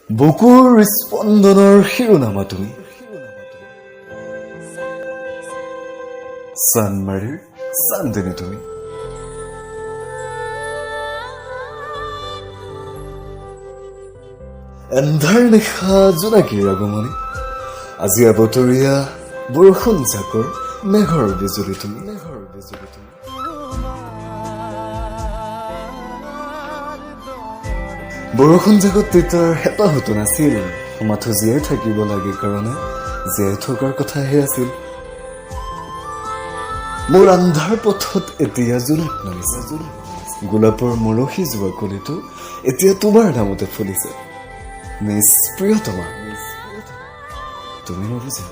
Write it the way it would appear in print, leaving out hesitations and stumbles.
বুকুৰ স্পন্দনৰ শিৰোনামা তুমি, চানমাৰীৰ চান্দিনী তুমি। এন্ধাৰ নিশা জোনাকীৰ আগমনী, আজি আবতৰীয়া বৰষুণ জাকৰ মেঘৰ বিজুলী তুমি। বৰষুণ জাকত তিতাৰ হেঁপাহতো নাছিল, মাথো জীয়াই থাকিব লাগে কাৰণে জীয়াই থকাৰ কথাহে আছিল। মোৰ আন্ধাৰ পথত এতিয়া জোনাক নামিছে, গোলাপৰ মৰহি যোৱা কলিটো এতিয়া তোমাৰ নামতে ফুলিছে। মিছ প্ৰিয়তমা, তুমি নুবুজা।